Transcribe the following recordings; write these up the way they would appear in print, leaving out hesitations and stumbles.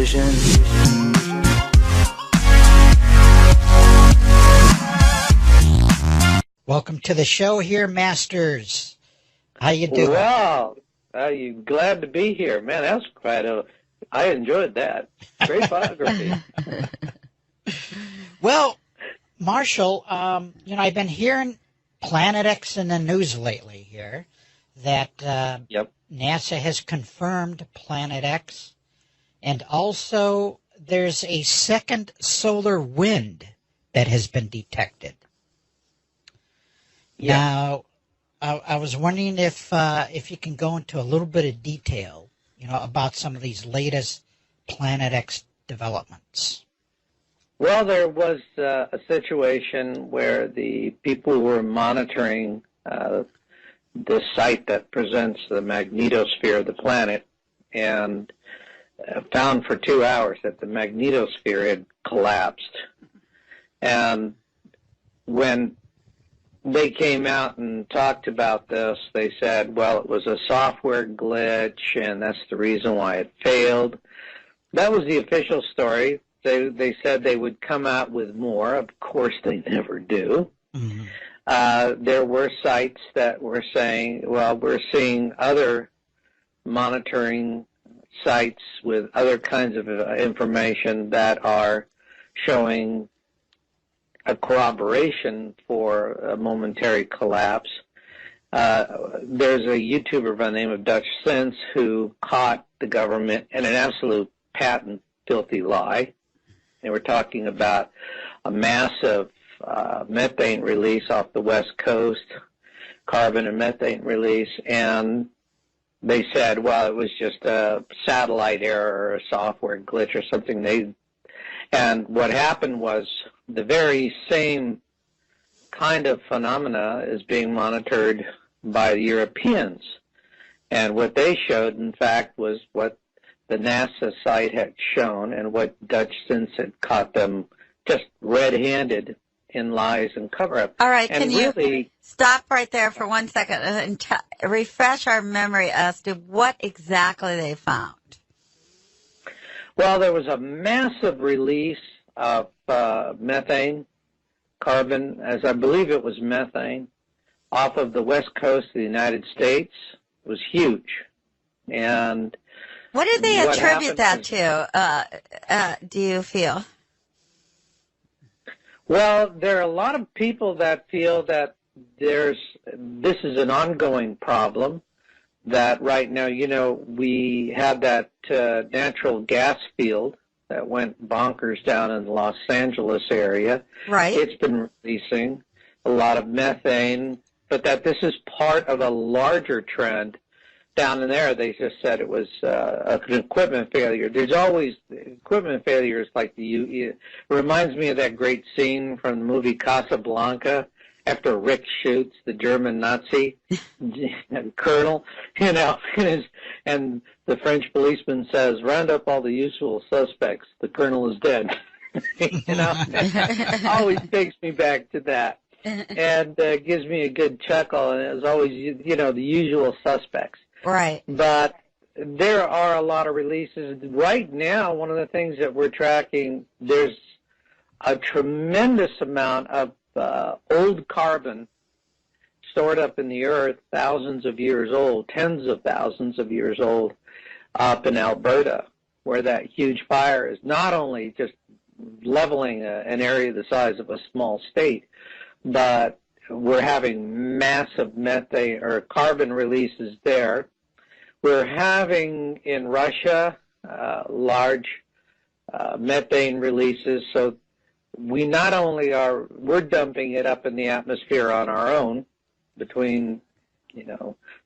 vision. Welcome to the show here, Masters. How you doing? Well, you glad to be here. Man, that was quite I enjoyed that. Great biography. Well, Marshall, I've been hearing Planet X in the news lately here that NASA has confirmed Planet X, and also there's a second solar wind that has been detected. Yeah. Now, I was wondering if you can go into a little bit of detail, about some of these latest Planet X developments. Well, there was a situation where the people were monitoring the site that presents the magnetosphere of the planet, and found for 2 hours that the magnetosphere had collapsed. And when they came out and talked about this, they said, well, it was a software glitch, and that's the reason why it failed. That was the official story. They said they would come out with more. Of course, they never do. Mm-hmm. There were sites that were saying, well, we're seeing other monitoring sites with other kinds of information that are showing a corroboration for a momentary collapse. There's a YouTuber by the name of Dutch Sense who caught the government in an absolute patent filthy lie. They were talking about a massive methane release off the West Coast, carbon and methane release, and they said, well, it was just a satellite error or a software glitch or something. And what happened was the very same kind of phenomena is being monitored by the Europeans. And what they showed, in fact, was what the NASA site had shown and what Dutch Sense had caught them just red-handed in lies and cover-up. All right, and can you stop right there for 1 second and refresh our memory as to what exactly they found? Well, there was a massive release of methane, carbon, as I believe it was methane, off of the west coast of the United States. It was huge. And what do they attribute that to, do you feel? Well, there are a lot of people that feel that this is an ongoing problem, that right now, we have that natural gas field that went bonkers down in the Los Angeles area. Right. It's been releasing a lot of methane, but that this is part of a larger trend down in there. They just said it was an equipment failure. There's always equipment failures it reminds me of that great scene from the movie Casablanca, after Rick shoots the German Nazi colonel, and the French policeman says, round up all the usual suspects, the colonel is dead. Always takes me back to that, and gives me a good chuckle, and it's always, the usual suspects. Right. But there are a lot of releases. Right now, one of the things that we're tracking, there's a tremendous amount of old carbon stored up in the earth, thousands of years old, tens of thousands of years old, up in Alberta, where that huge fire is not only just leveling an area the size of a small state, but we're having massive methane or carbon releases there. We're having in Russia large methane releases, so we not only we're dumping it up in the atmosphere on our own between,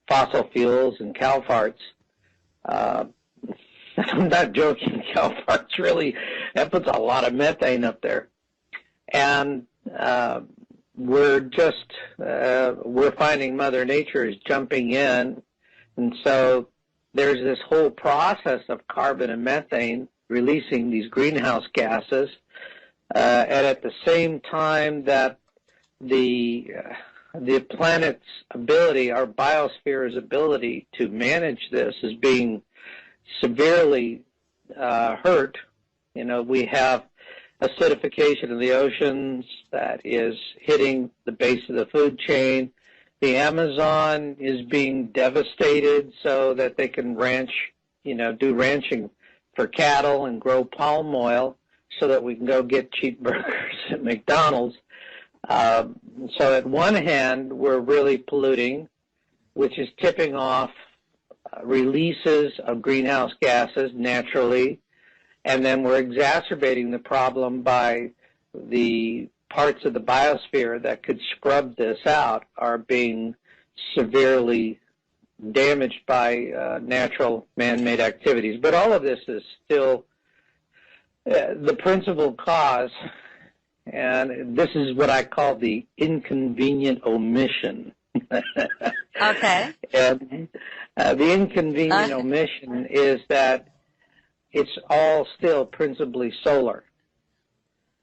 fossil fuels and cow farts. I'm not joking, cow farts really, that puts a lot of methane up there. And we're finding Mother Nature is jumping in, and so there's this whole process of carbon and methane releasing these greenhouse gases. And at the same time that the planet's ability, our biosphere's ability to manage this is being severely hurt. We have acidification of the oceans that is hitting the base of the food chain. The Amazon is being devastated so that they can ranch, do ranching for cattle and grow palm oil so that we can go get cheap burgers at McDonald's. So at one hand, we're really polluting, which is tipping off releases of greenhouse gases naturally, and then we're exacerbating the problem by the parts of the biosphere that could scrub this out are being severely damaged by natural man-made activities. But all of this is still the principal cause, and this is what I call the inconvenient omission. Okay. And the inconvenient omission is that it's all still principally solar.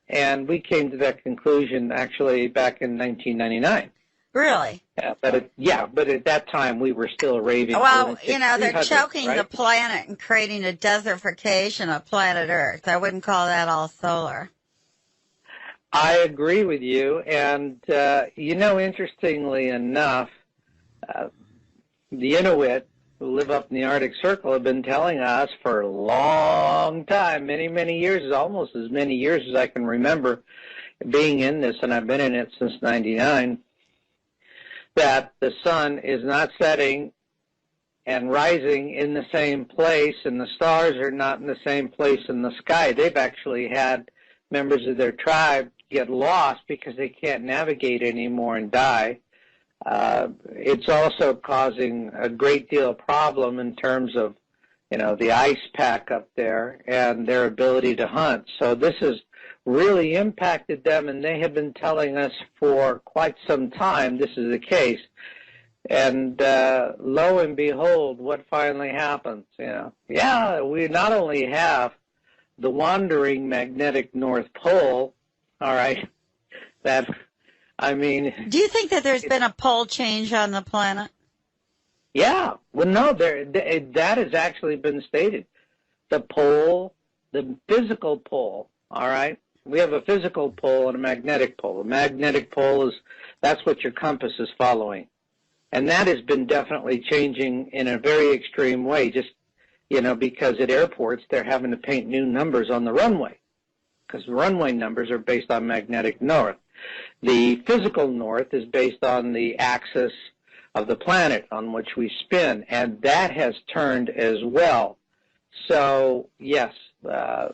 And we came to that conclusion actually back in 1999. Really? But at that time we were still raving. Well, they're choking right? the planet and creating a desertification of planet Earth. I wouldn't call that all solar. I agree with you. And, interestingly enough, the Inuit who live up in the Arctic Circle have been telling us for a long time, many, many years, almost as many years as I can remember being in this, and I've been in it since 99, that the sun is not setting and rising in the same place, and the stars are not in the same place in the sky. They've actually had members of their tribe get lost because they can't navigate anymore and die. It's also causing a great deal of problem in terms of, the ice pack up there and their ability to hunt. So this has really impacted them, and they have been telling us for quite some time this is the case. And lo and behold, what finally happens? We not only have the wandering magnetic North Pole, all right, that, do you think that there's been a pole change on the planet? Yeah. Well, no, that has actually been stated. The pole, the physical pole, all right? We have a physical pole and a magnetic pole. A magnetic pole that's what your compass is following. And that has been definitely changing in a very extreme way, just, because at airports they're having to paint new numbers on the runway because the runway numbers are based on magnetic north. The physical north is based on the axis of the planet on which we spin, and that has turned as well. So, yes,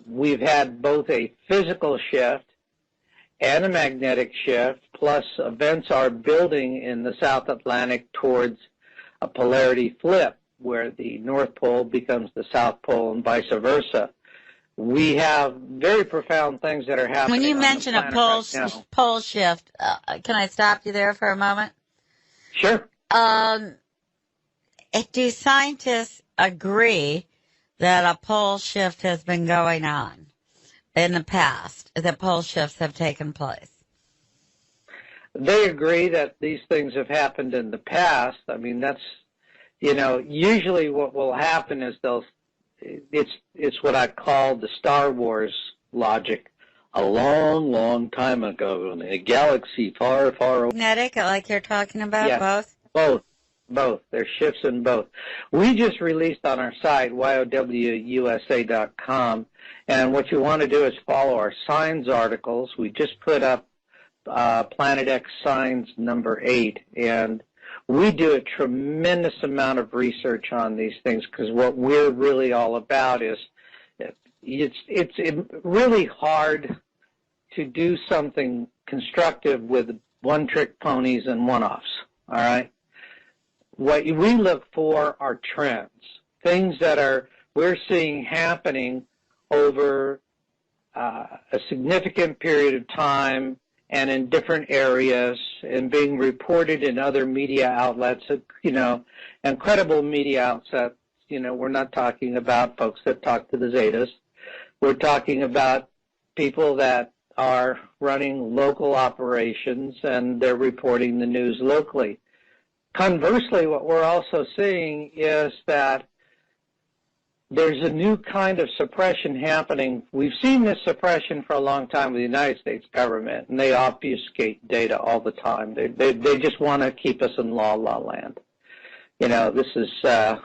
we've had both a physical shift and a magnetic shift, plus events are building in the South Atlantic towards a polarity flip, where the North Pole becomes the South Pole and vice versa. We have very profound things that are happening. When you mention a pole shift, can I stop you there for a moment? Sure. Do scientists agree that a pole shift has been going on in the past, that pole shifts have taken place? They agree that these things have happened in the past. That's, usually what will happen is it's what I call the Star Wars logic. A long, long time ago in a galaxy far, far away. Magnetic, like you're talking about, yes, both. There's shifts in both. We just released on our site, yowusa.com, and what you want to do is follow our signs articles. We just put up Planet X Signs number 8, and we do a tremendous amount of research on these things because what we're really all about is it's really hard to do something constructive with one-trick ponies and one-offs, all right? What we look for are trends, things that we're seeing happening over a significant period of time and in different areas and being reported in other media outlets, and credible media outlets. We're not talking about folks that talk to the Zetas. We're talking about people that are running local operations and they're reporting the news locally. Conversely, what we're also seeing is that there's a new kind of suppression happening. We've seen this suppression for a long time with the United States government, and they obfuscate data all the time. They just want to keep us in la land. You know, this is par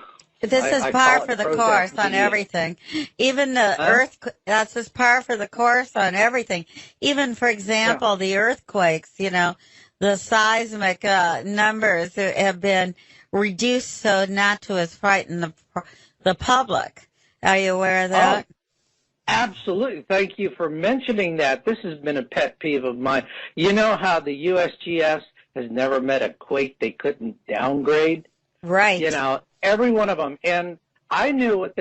for the course on everything. Even the that's just par for the course on everything. Even, for example, the earthquakes, you know, the seismic numbers have been reduced so not to as frighten the public. Are you aware of that? Oh, absolutely. Thank you for mentioning that. This has been a pet peeve of mine. You know how the USGS has never met a quake they couldn't downgrade? Right. You know, every one of them. And I knew what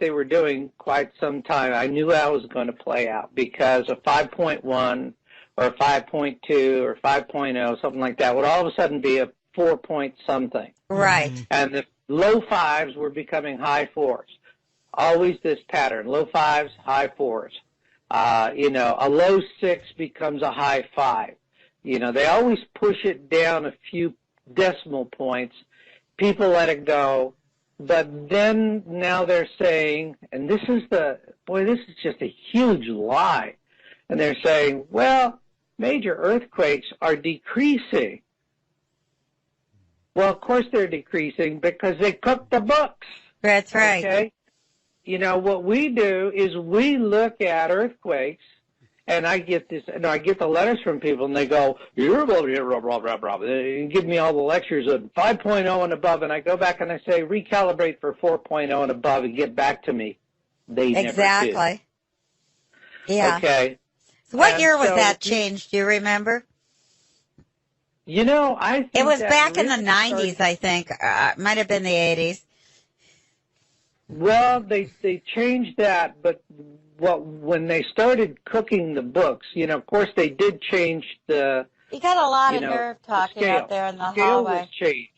they were doing quite some time. I knew how it was going to play out because a 5.1 or a 5.2 or 5.0, something like that, would all of a sudden be a 4 point something. Right. And the low fives were becoming high fours. Always this pattern, low fives, high fours. You know, a low 6 becomes a high 5. You know, they always push it down a few decimal points. People let it go. But then now they're saying, and this is just a huge lie. And they're saying, well, major earthquakes are decreasing. Well, of course they're decreasing because they cook the books. That's right. Okay? You know, what we do is we look at earthquakes, and I get the letters from people, and they go, you're blah, blah, blah, blah, blah. They give me all the lectures of 5.0 and above, and I go back and I say, recalibrate for 4.0 and above and get back to me. They never do. Exactly. Yeah. Okay. So what year was that changed? Do you remember? You know, I think it was that back in really the 90s, I think. Might have been the 80s. Well, they changed that, but when they started cooking the books, you know, of course they did change the. You got a lot of nerve talking out there in the hallway. Scale was changed,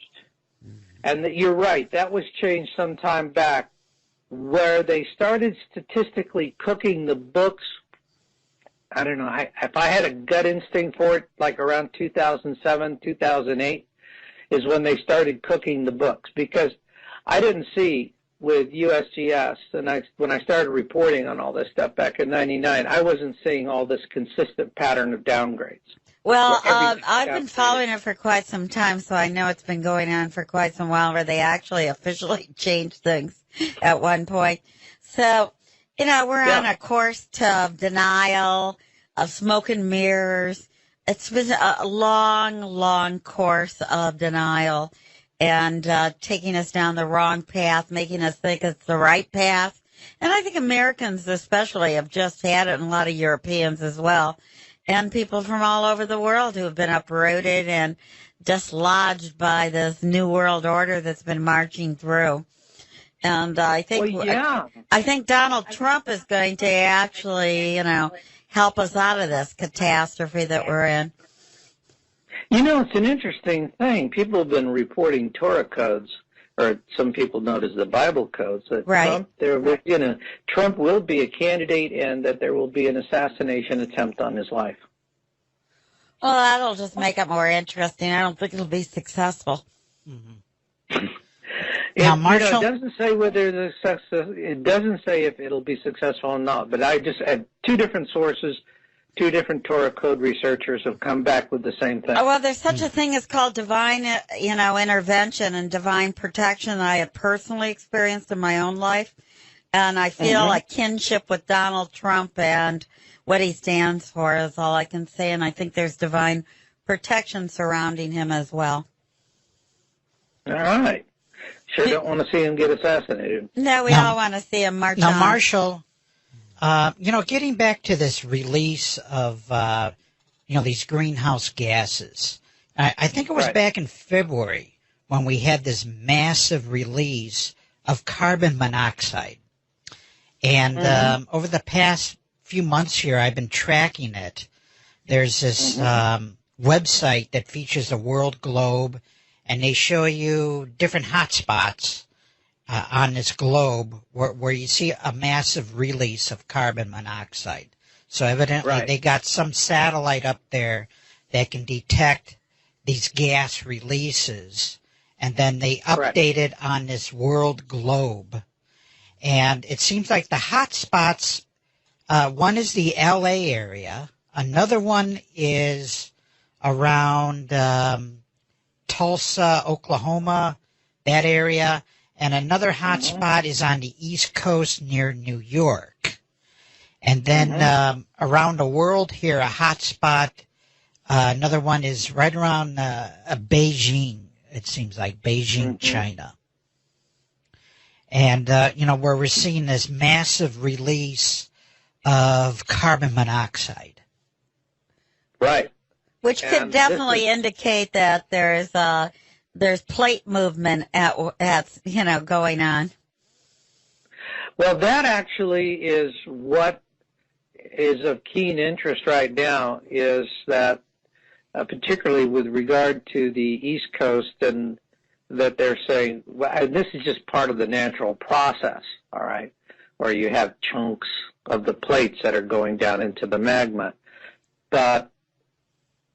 and you're right. That was changed some time back, where they started statistically cooking the books. I don't know. If I had a gut instinct for it, like around 2007, 2008, is when they started cooking the books, because I didn't see with USGS, and when I started reporting on all this stuff back in '99, I wasn't seeing all this consistent pattern of downgrades. Well, I've been following it for quite some time, so I know it's been going on for quite some while where they actually officially changed things at one point. So, you know, we're on a course to denial, of smoke and mirrors. It's been a long, long course of denial and taking us down the wrong path, making us think it's the right path. And I think Americans especially have just had it, and a lot of Europeans as well, and people from all over the world who have been uprooted and dislodged by this new world order that's been marching through. And I think I think Donald Trump is going to actually, you know, help us out of this catastrophe that we're in. You know, it's an interesting thing. People have been reporting Torah codes, or some people know it as the Bible codes, that Trump will be a candidate and that there will be an assassination attempt on his life. Well, that'll just make it more interesting. I don't think it'll be successful. Mm-hmm. Now, Marshall, it doesn't say whether it doesn't say if it'll be successful or not. But I just had two different sources, two different Torah code researchers have come back with the same thing. Oh, well, there's such a thing as called divine, intervention and divine protection that I have personally experienced in my own life, and I feel a kinship with Donald Trump and what he stands for is all I can say, and I think there's divine protection surrounding him as well. All right. Sure don't want to see him get assassinated. No, we all want to see him march on. Now, Marshall, getting back to this release of, these greenhouse gases, I think it was back in February when we had this massive release of carbon monoxide. And over the past few months here, I've been tracking it. There's this website that features a world globe, and they show you different hotspots on this globe where you see a massive release of carbon monoxide. So evidently they got some satellite up there that can detect these gas releases, and then they update it on this world globe. And it seems like the hot spots, one is the L.A. area. Another one is around Tulsa, Oklahoma, that area. And another hot spot is on the East Coast near New York. And then around the world here, a hot spot, another one is right around Beijing, it seems like, Beijing, China. And, where we're seeing this massive release of carbon monoxide. Right. Which could definitely indicate that there's plate movement at going on. Well, that actually is what is of keen interest right now, is that particularly with regard to the East Coast, and that they're saying, well, and this is just part of the natural process, all right, where you have chunks of the plates that are going down into the magma. But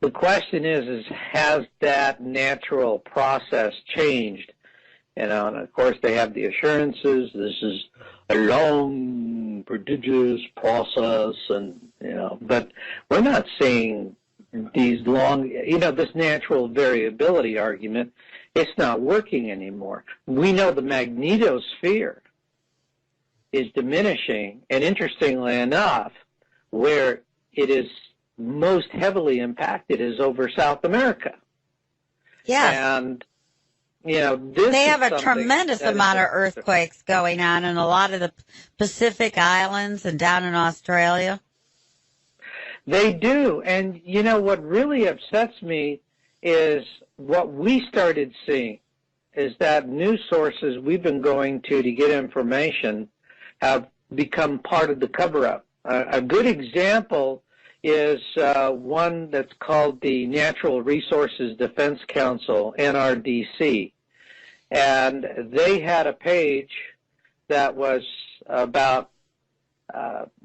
the question is has that natural process changed? And of course they have the assurances, this is a long, prodigious process, and, but we're not seeing these long, this natural variability argument, it's not working anymore. We know the magnetosphere is diminishing, and interestingly enough, where it is most heavily impacted is over South America. Yeah. And, they have a tremendous amount of earthquakes going on in a lot of the Pacific Islands and down in Australia. They do. And, what really upsets me is what we started seeing is that news sources we've been going to get information have become part of the cover-up. A good example is one that's called the Natural Resources Defense Council, NRDC. And they had a page that was about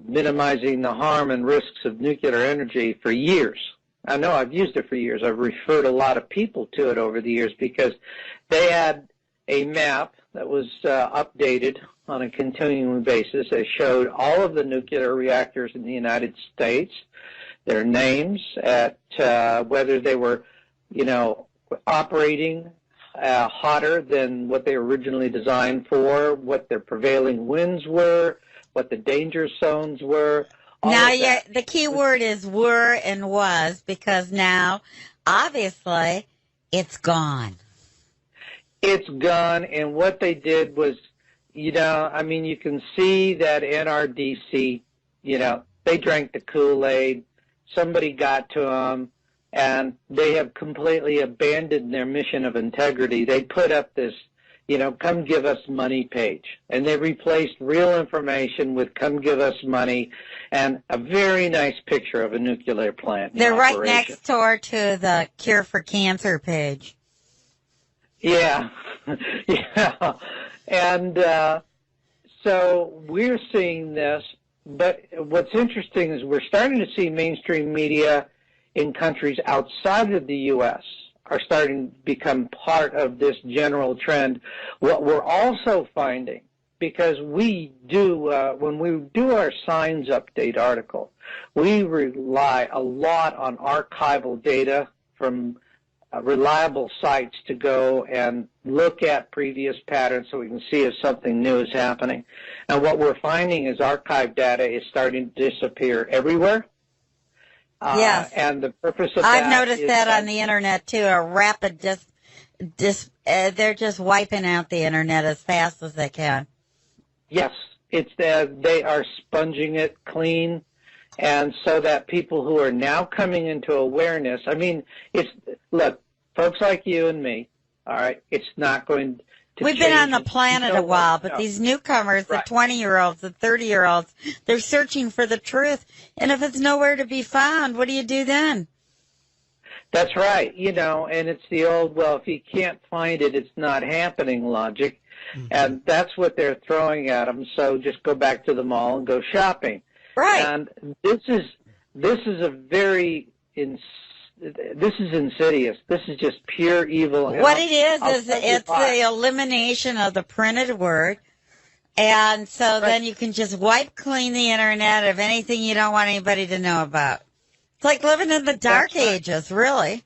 minimizing the harm and risks of nuclear energy for years. I know I've used it for years. I've referred a lot of people to it over the years because they had a map that was updated on a continuing basis that showed all of the nuclear reactors in the United States, their names, at whether they were, operating hotter than what they were originally designed for, what their prevailing winds were, what the danger zones were. Now, the key word is were and was, because now, obviously, it's gone. It's gone, and what they did was, you can see that NRDC, they drank the Kool-Aid, somebody got to them, and they have completely abandoned their mission of integrity. They put up this, come give us money page. And they replaced real information with come give us money and a very nice picture of a nuclear plant. They're right next door to the Cure for Cancer page. Yeah. Yeah. And so we're seeing this. But what's interesting is we're starting to see mainstream media in countries outside of the U.S. are starting to become part of this general trend. What we're also finding, because we do, when we do our Signs Update article, we rely a lot on archival data from reliable sites to go and look at previous patterns so we can see if something new is happening. And what we're finding is archive data is starting to disappear everywhere. Yes. And the purpose of I've noticed that on the internet too. A rapid they're just wiping out the internet as fast as they can. Yes, it's they are sponging it clean, and so that people who are now coming into awareness. I mean, look, folks like you and me. All right, it's not going to. We've been on the planet a while, but these newcomers, the 20-year-olds, the 30-year-olds, they're searching for the truth. And if it's nowhere to be found, what do you do then? That's right. And it's the old, well, if you can't find it, it's not happening logic. Mm-hmm. And that's what they're throwing at them. So just go back to the mall and go shopping. Right. And this is a very this is insidious. This is just pure evil. What it is it's the elimination of the printed word. And so then you can just wipe clean the internet of anything you don't want anybody to know about. It's like living in the dark ages, really.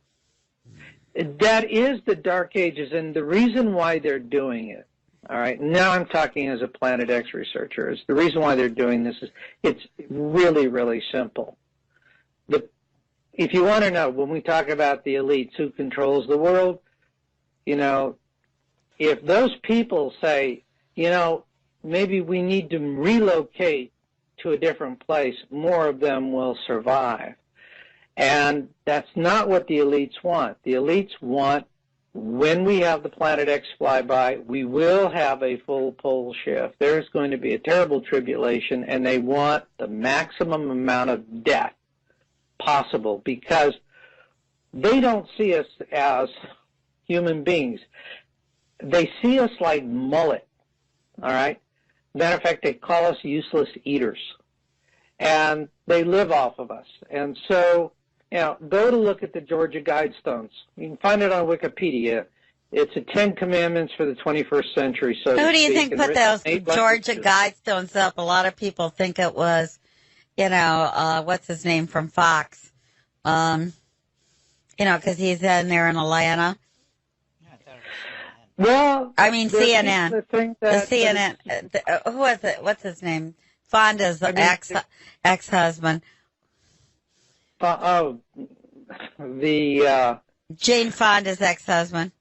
That is the dark ages, and the reason why they're doing it, all right, now I'm talking as a Planet X researcher, is the reason why they're doing this is it's really, really simple. If you want to know, when we talk about the elites, who controls the world, if those people say, maybe we need to relocate to a different place, more of them will survive. And that's not what the elites want. The elites want, when we have the Planet X flyby, we will have a full pole shift. There's going to be a terrible tribulation, and they want the maximum amount of death possible because they don't see us as human beings. They see us like mullet, all right? Matter of fact, they call us useless eaters, and they live off of us. And so, go to look at the Georgia Guidestones. You can find it on Wikipedia. It's the 10 Commandments for the 21st century. So who do you think put those Georgia Guidestones up? A lot of people think it was, what's his name from Fox? Because he's in there in Atlanta. Well, I mean CNN. The CNN. Who was it? What's his name? Fonda's ex-husband. Jane Fonda's ex-husband.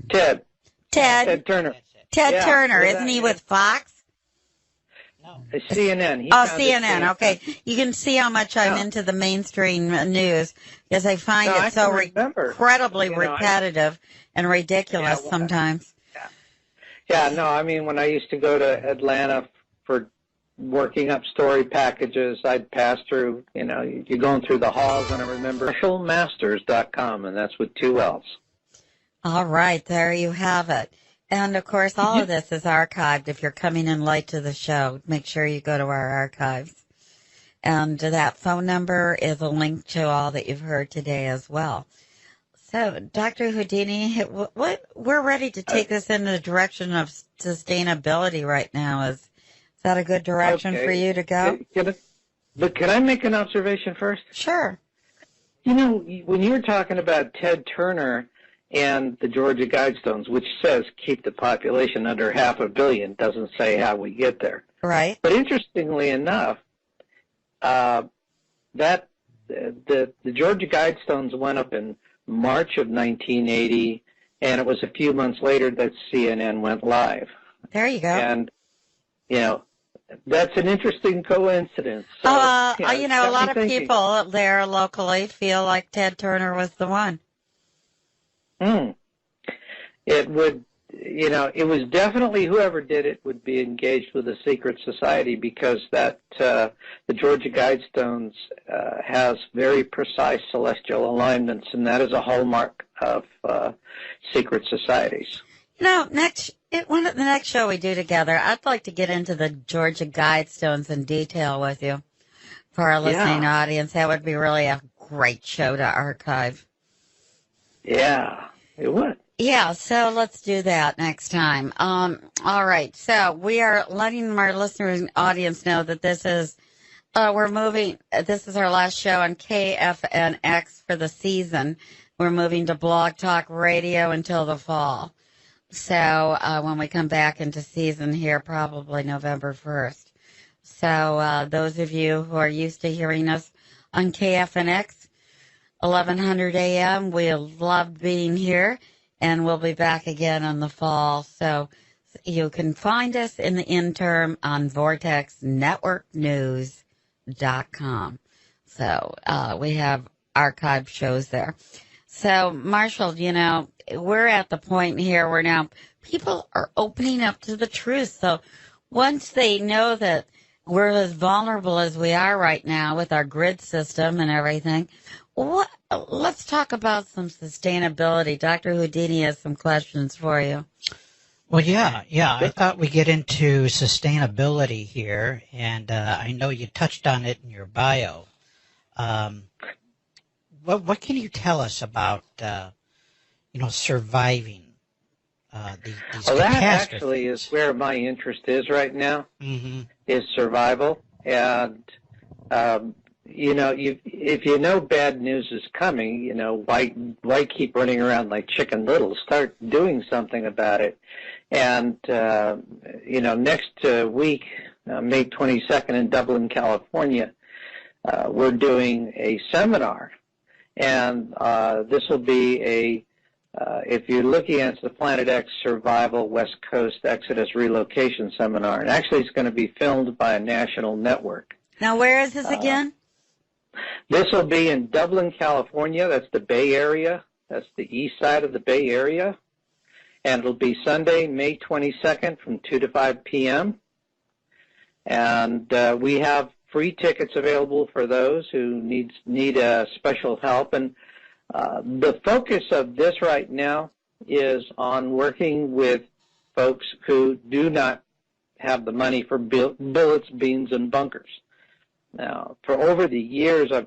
Ted Turner. Ted Turner, isn't he with Fox? No. CNN. CNN. Okay. You can see how much I'm into the mainstream news because I find it so incredibly repetitive and ridiculous sometimes. When I used to go to Atlanta for working up story packages, I'd pass through, you're going through the halls, and I remember marshallmasters.com, and that's with 2 L's. All right, there you have it. And, of course, all of this is archived. If you're coming in late to the show, make sure you go to our archives. And that phone number is a link to all that you've heard today as well. So, Dr. Houdini, we're ready to take this in the direction of sustainability right now. Is that a good direction for you to go? But can I make an observation first? Sure. When you were talking about Ted Turner and the Georgia Guidestones, which says keep the population under 500 million, doesn't say how we get there. Right. But interestingly enough, the Georgia Guidestones went up in March of 1980, and it was a few months later that CNN went live. There you go. And, that's an interesting coincidence. So, a lot of people there locally feel like Ted Turner was the one. It would, it was definitely whoever did it would be engaged with a secret society because the Georgia Guidestones has very precise celestial alignments, and that is a hallmark of secret societies. The next show we do together, I'd like to get into the Georgia Guidestones in detail with you for our listening audience. That would be really a great show to archive. Yeah, it would. Yeah, so let's do that next time. All right, so we are letting our listeners and audience know that this is, this is our last show on KFNX for the season. We're moving to Blog Talk Radio until the fall. So when we come back into season here, probably November 1st. So those of you who are used to hearing us on KFNX, 1100 a.m., we love being here, and we'll be back again in the fall. So you can find us in the interim on vortexnetworknews.com. So we have archive shows there. So, Marshall, we're at the point here where now people are opening up to the truth. So once they know that we're as vulnerable as we are right now with our grid system and everything, let's talk about some sustainability. Dr. Houdini has some questions for you. Well, yeah. I thought we'd get into sustainability here, and I know you touched on it in your bio. What can you tell us about, surviving these well, that catastrophes. actually is where my interest is right now, is survival. And, if you know bad news is coming, why keep running around like Chicken Little? Start doing something about it. And, next week, May 22nd in Dublin, California, we're doing a seminar. And this will be if you're looking at the Planet X Survival West Coast Exodus Relocation Seminar. And actually it's going to be filmed by a national network. Now, where is this again? This will be in Dublin, California. That's the Bay Area. That's the east side of the Bay Area. And it'll be Sunday, May 22nd from 2 to 5 p.m. And we have free tickets available for those who need special help. And the focus of this right now is on working with folks who do not have the money for bullets, beans, and bunkers. Now, for over the years, I've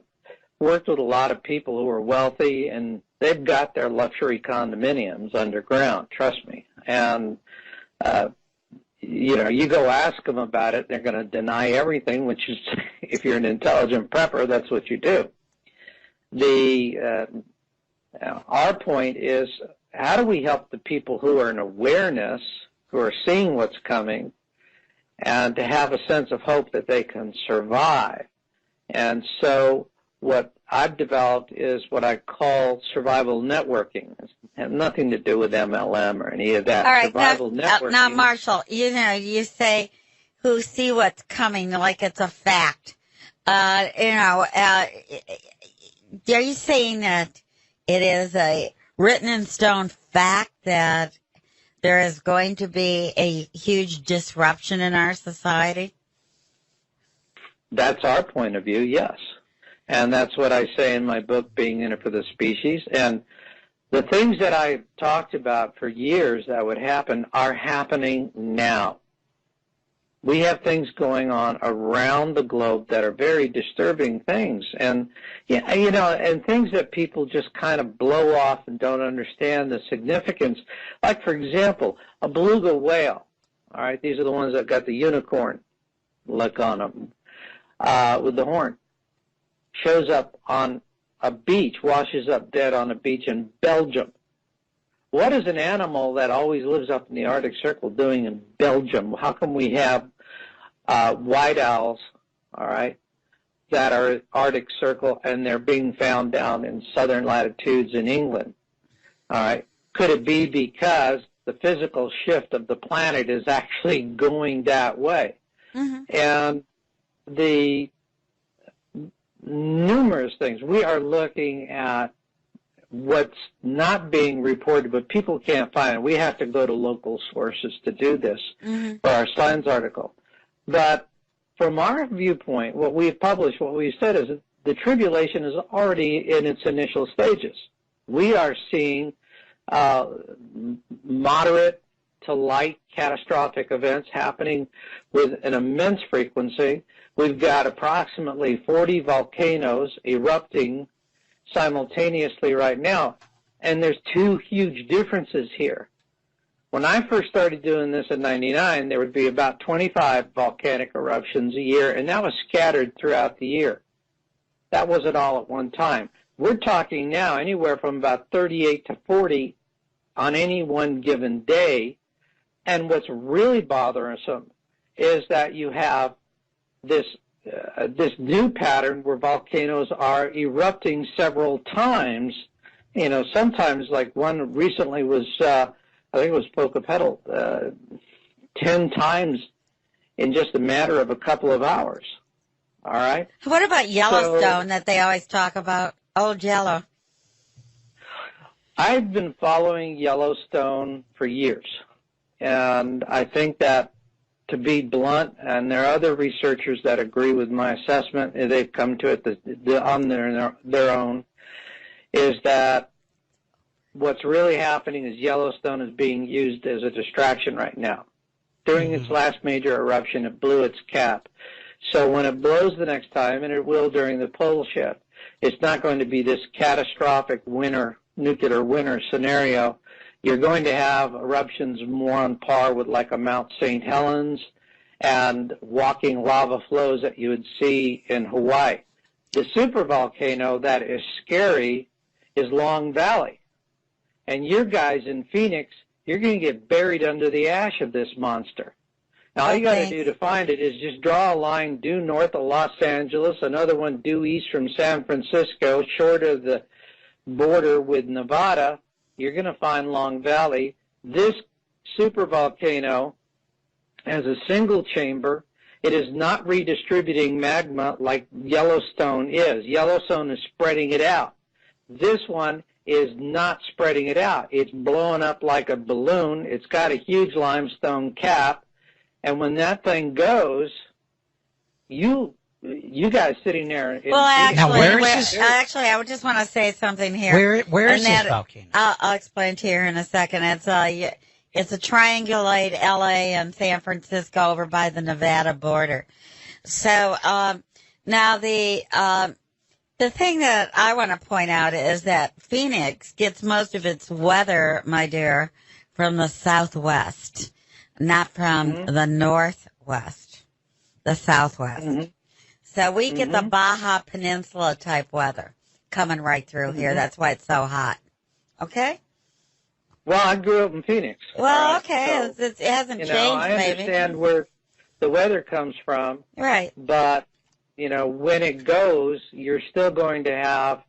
worked with a lot of people who are wealthy, and they've got their luxury condominiums underground, trust me. And, you go ask them about it, they're going to deny everything, which is, if you're an intelligent prepper, that's what you do. Our point is, how do we help the people who are in awareness, who are seeing what's coming, and to have a sense of hope that they can survive? And so what I've developed is what I call survival networking. It has nothing to do with MLM or any of that. All right, survival networking. Now, Marshall, you say who see what's coming like it's a fact. Are you saying that it is a written in stone fact that there is going to be a huge disruption in our society? That's our point of view, yes. And that's what I say in my book, Being in It for the Species. And the things that I've talked about for years that would happen are happening now. We have things going on around the globe that are very disturbing things. And, and things that people just kind of blow off and don't understand the significance. Like, for example, a beluga whale. All right, these are the ones that got the unicorn look on them with the horn. Shows up on a beach, washes up dead on a beach in Belgium. What is an animal that always lives up in the Arctic Circle doing in Belgium? How come we have white owls, all right, that are Arctic Circle and they're being found down in southern latitudes in England? All right. Could it be because the physical shift of the planet is actually going that way? Mm-hmm. And the numerous things. We are looking at what's not being reported, but people can't find it. We have to go to local sources to do this for our Science article. But from our viewpoint, what we've published, what we've said is that the tribulation is already in its initial stages. We are seeing moderate to light catastrophic events happening with an immense frequency. We've got approximately 40 volcanoes erupting simultaneously right now, and there's two huge differences here. When I first started doing this in '99, there would be about 25 volcanic eruptions a year, and that was scattered throughout the year. That wasn't all at one time. We're talking now anywhere from about 38 to 40 on any one given day, and what's really bothersome is that you have this new pattern where volcanoes are erupting several times. Sometimes, like one recently was, I think it was Popocatépetl, 10 times in just a matter of a couple of hours. All right? What about Yellowstone that they always talk about? Old Yellow. I've been following Yellowstone for years, and I think that, to be blunt, and there are other researchers that agree with my assessment, and they've come to it on their own, is that what's really happening is Yellowstone is being used as a distraction right now. During its last major eruption, it blew its cap. So when it blows the next time, and it will during the pole shift, it's not going to be this catastrophic nuclear winter scenario. You're going to have eruptions more on par with like a Mount St. Helens and walking lava flows that you would see in Hawaii. The supervolcano that is scary is Long Valley. And you guys in Phoenix, you're going to get buried under the ash of this monster. Now, all you got to do to find it is just draw a line due north of Los Angeles, another one due east from San Francisco, short of the border with Nevada. You're going to find Long Valley. This supervolcano has a single chamber. It is not redistributing magma like Yellowstone is. Yellowstone is spreading it out. This one is not spreading it out. It's blowing up like a balloon. It's got a huge limestone cap. And when that thing goes, you guys sitting there. Well, actually, now where is this? Actually, I would just want to say something here. Where is this volcano? I'll explain to you here in a second. It's a triangulate LA and San Francisco over by the Nevada border. So now the thing that I want to point out is that Phoenix gets most of its weather, my dear, from the southwest, not from the northwest, the southwest. So we get the Baja Peninsula type weather coming right through here. That's why it's so hot. Okay? Well, I grew up in Phoenix. Well, okay. So, it hasn't changed, I maybe. understand where the weather comes from. Right. But, when it goes, you're still going to have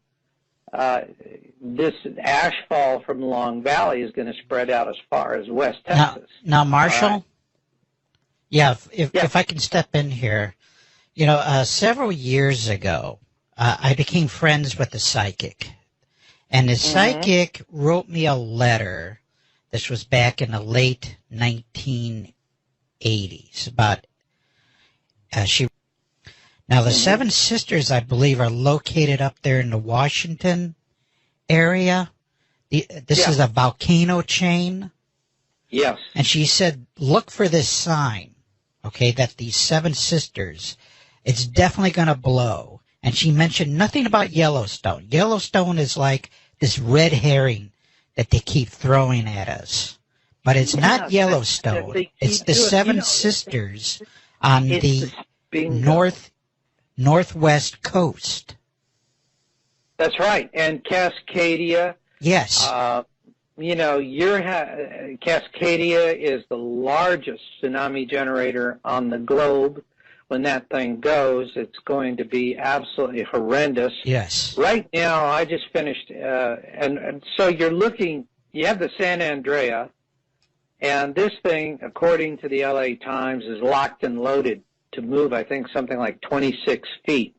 this ash fall from Long Valley is going to spread out as far as West Texas. Now Marshall? Right. If I can step in here. Several years ago, I became friends with a psychic. And the psychic wrote me a letter. This was back in the late 1980s. Now, the Seven Sisters, I believe, are located up there in the Washington area. This is a volcano chain. Yes. And she said, look for this sign, that these Seven Sisters, it's definitely going to blow. And she mentioned nothing about Yellowstone. Yellowstone is like this red herring that they keep throwing at us. But it's not Yellowstone. It's the Seven Sisters on the northwest coast. That's right. And Cascadia. Yes. Cascadia is the largest tsunami generator on the globe. When that thing goes, it's going to be absolutely horrendous. Yes. Right now, I just finished, and so you have the San Andrea, and this thing, according to the LA Times, is locked and loaded to move, I think, something like 26 feet.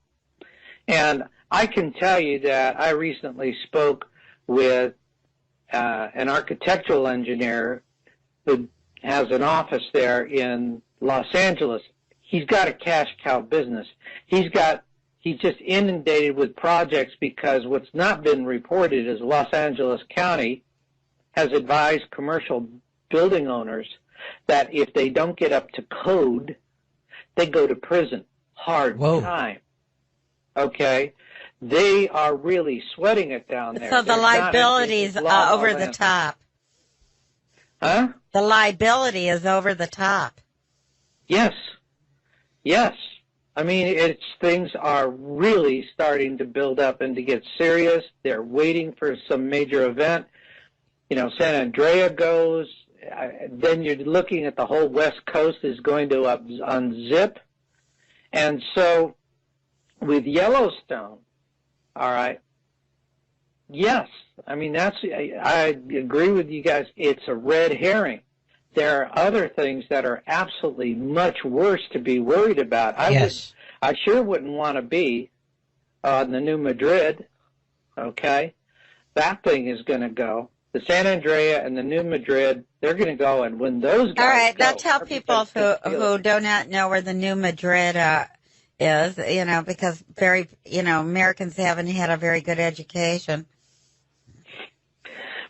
And I can tell you that I recently spoke with an architectural engineer who has an office there in Los Angeles. He's got a cash cow business. He's just inundated with projects because what's not been reported is Los Angeles County has advised commercial building owners that if they don't get up to code, they go to prison. Hard time. Okay? They are really sweating it down there. So the liability is over the top. Huh? The liability is over the top. Yes. Yes. I mean, things are really starting to build up and to get serious. They're waiting for some major event. San Andrea goes. Then you're looking at the whole West Coast is going to unzip. And so with Yellowstone, all right, yes. I mean, I agree with you guys. It's a red herring. There are other things that are absolutely much worse to be worried about. I sure wouldn't want to be on the New Madrid, okay? That thing is going to go. The San Andrea and the New Madrid, they're going to go, and when those guys all right, go, now tell people who do not know where the New Madrid is, because Americans haven't had a very good education.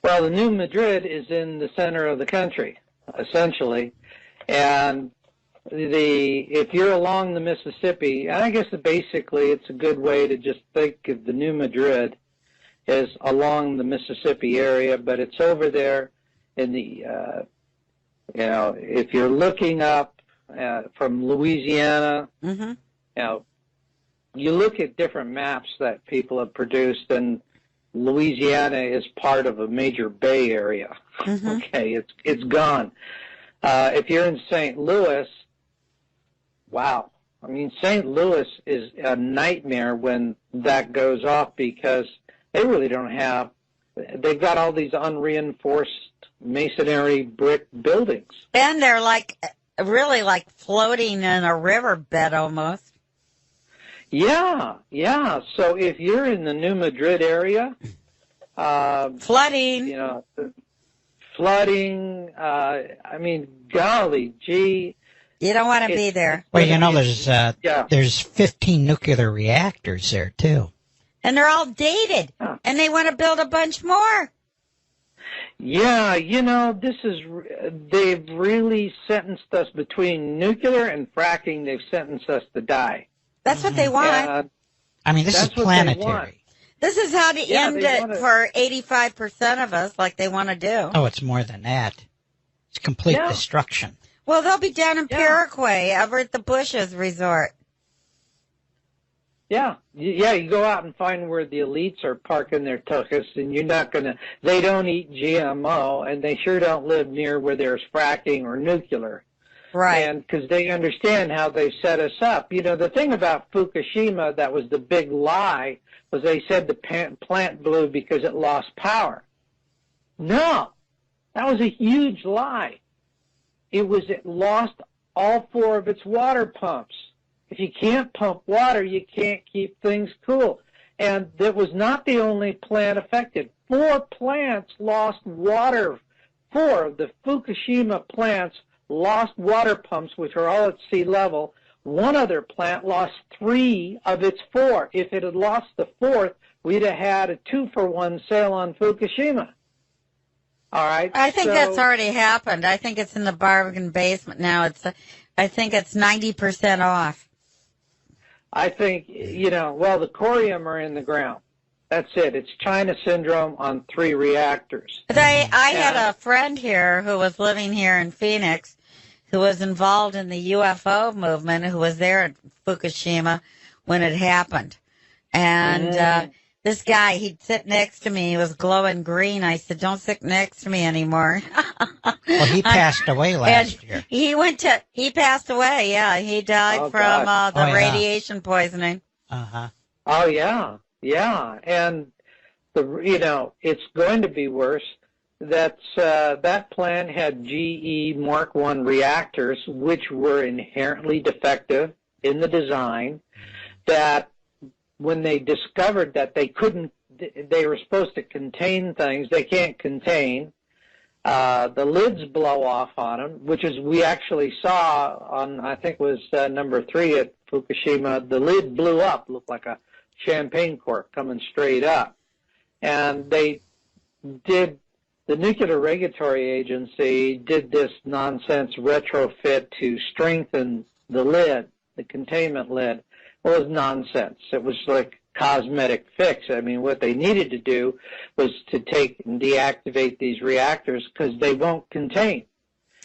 Well, the New Madrid is in the center of the country, essentially, and if you're along the Mississippi, and I guess basically it's a good way to just think of the New Madrid is along the Mississippi area, but it's over there in the, if you're looking up from Louisiana, you look at different maps that people have produced, and Louisiana is part of a major bay area. Okay, it's gone. If you're in St. Louis, wow. I mean, St. Louis is a nightmare when that goes off because they really don't have, they've got all these unreinforced masonry brick buildings. And they're really like floating in a riverbed almost. Yeah. So if you're in the New Madrid area, flooding. Flooding. I mean, golly gee. You don't want to be there. Well, there's 15 nuclear reactors there too, and they're all dated, and they want to build a bunch more. Yeah, they've really sentenced us between nuclear and fracking. They've sentenced us to die. That's what they want. This is planetary. This is how to end it for 85% of us, like they want to do. Oh, it's more than that. It's complete destruction. Well, they'll be down in Paraguay, over at the Bush's resort. Yeah, you go out and find where the elites are parking their tuchus, and you're not going to, they don't eat GMO, and they sure don't live near where there's fracking or nuclear. Right. And because they understand how they set us up. The thing about Fukushima that was the big lie was they said the plant blew because it lost power. No, that was a huge lie. It lost all 4 of its water pumps. If you can't pump water, you can't keep things cool. And that was not the only plant affected. 4 plants lost water. 4 of the Fukushima plants lost water pumps, which are all at sea level. 1 other plant lost 3 of its 4. If it had lost the 4th, we'd have had a 2-for-1 sale on Fukushima. All right. I think that's already happened. I think it's in the bargain basement now. I think it's 90% off. I think, the corium are in the ground. That's it. It's China syndrome on 3 reactors. I had a friend here who was living here in Phoenix who was involved in the UFO movement, who was there at Fukushima when it happened. And this guy, he'd sit next to me. He was glowing green. I said, don't sit next to me anymore. Well, he passed away last year. He passed away, yeah. He died from the radiation poisoning. Uh-huh. Oh, yeah. Yeah. And, it's going to be worse. That plant had GE Mark I reactors, which were inherently defective in the design, that when they discovered that they were supposed to contain things they can't contain, the lids blow off on them, which is we actually saw on, I think was number 3 at Fukushima. The lid blew up, looked like a champagne cork coming straight up. And the Nuclear Regulatory Agency did this nonsense retrofit to strengthen the lid, the containment lid. Well, it was nonsense. It was like cosmetic fix. I mean, what they needed to do was to take and deactivate these reactors because they won't contain.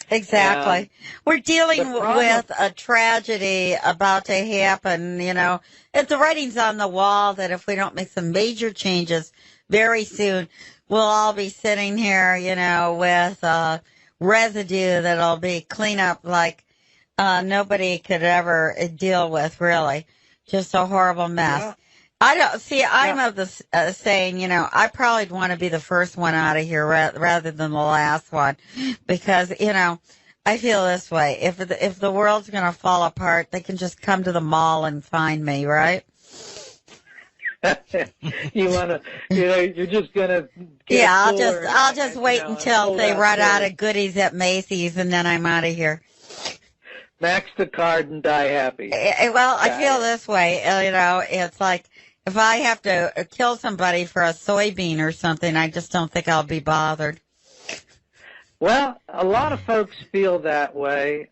Exactly. We're dealing with a tragedy about to happen, If the writing's on the wall that if we don't make some major changes very soon, we'll all be sitting here, with residue that'll be cleanup like nobody could ever deal with, really. Just a horrible mess. Yeah. I'm of the saying, I probably want to be the first one out of here rather than the last one, because, I feel this way. If the world's going to fall apart, they can just come to the mall and find me, right? You want to, you're just going to. Yeah, I'll just wait until they run out of goodies at Macy's, and then I'm out of here. Max the card and die happy. Well, I feel this way. It's like if I have to kill somebody for a soybean or something, I just don't think I'll be bothered. Well, a lot of folks feel that way.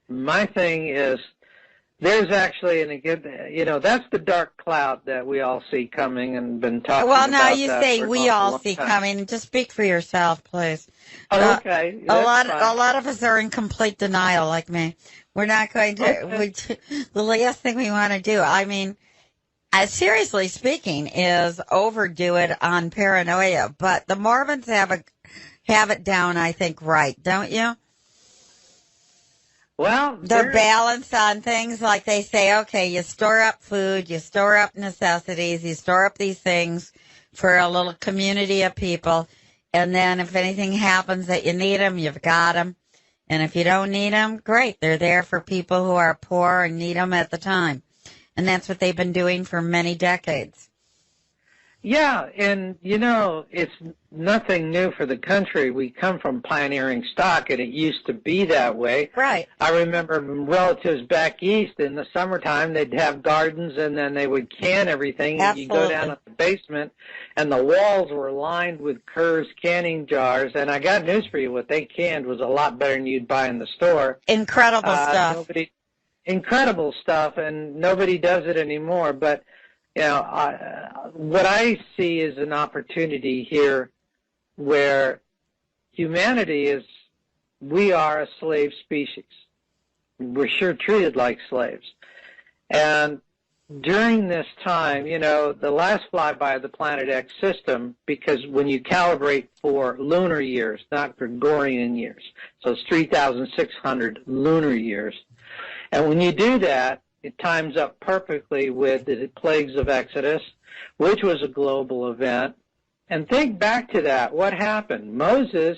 My thing is There's actually, that's the dark cloud that we all see coming and been talking about. Well, now you say we all see coming. Just speak for yourself, please. Okay. A lot of us are in complete denial, like me. We're not going to. Okay. The last thing we want to do, I mean, seriously speaking, is overdo it on paranoia. But the Mormons have it down, I think, right, don't you? Well, they're balanced on things, like they say, okay, you store up food, you store up necessities, you store up these things for a little community of people, and then if anything happens that you need them, you've got them. And if you don't need them, great. They're there for people who are poor and need them at the time. And that's what they've been doing for many decades. Yeah, and, it's nothing new for the country. We come from pioneering stock, and it used to be that way. Right. I remember relatives back east in the summertime, they'd have gardens, and then they would can everything. Absolutely. You go down to the basement, and the walls were lined with Kerr's canning jars. And I got news for you. What they canned was a lot better than you'd buy in the store. Incredible stuff. Incredible stuff, and nobody does it anymore. But what I see is an opportunity here where we are a slave species. We're sure treated like slaves. And during this time, the last flyby of the Planet X system, because when you calibrate for lunar years, not Gregorian years, so it's 3,600 lunar years. And when you do that, it times up perfectly with the plagues of Exodus, which was a global event. And think back to that. What happened? Moses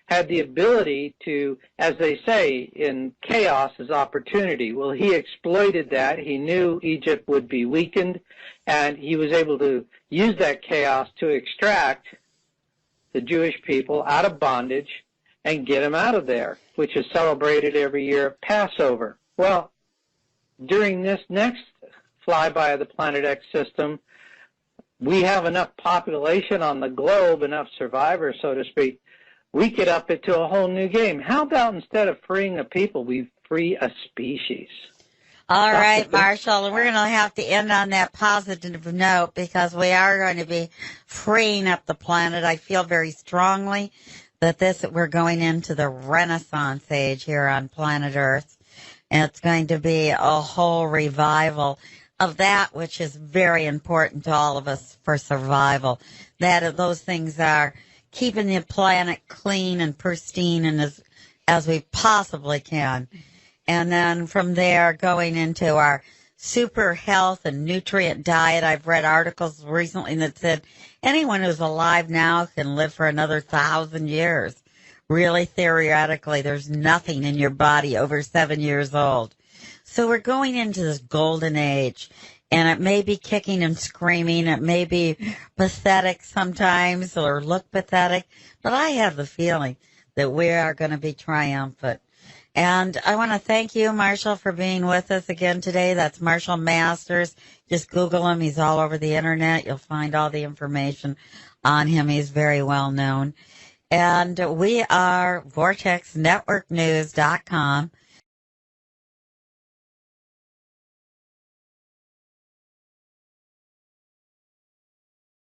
had the ability to, as they say, in chaos is opportunity. Well, he exploited that. He knew Egypt would be weakened, and he was able to use that chaos to extract the Jewish people out of bondage and get them out of there, which is celebrated every year at Passover. Well, during this next flyby of the Planet X system, we have enough population on the globe, enough survivors, so to speak, we could up it to a whole new game. How about instead of freeing a people, we free a species? All right, Marshall, we're going to have to end on that positive note because we are going to be freeing up the planet. I feel very strongly that we're going into the Renaissance age here on planet Earth. And it's going to be a whole revival of that which is very important to all of us for survival. Those things are keeping the planet clean and pristine and as we possibly can. And then from there, going into our super health and nutrient diet. I've read articles recently that said anyone who's alive now can live for another 1,000 years. Really, theoretically, there's nothing in your body over 7 years old. So we're going into this golden age, and it may be kicking and screaming. It may be pathetic sometimes or look pathetic, but I have the feeling that we are going to be triumphant. And I want to thank you, Marshall, for being with us again today. That's Marshall Masters. Just Google him. He's all over the Internet. You'll find all the information on him. He's very well known. And we are VortexNetworkNews.com.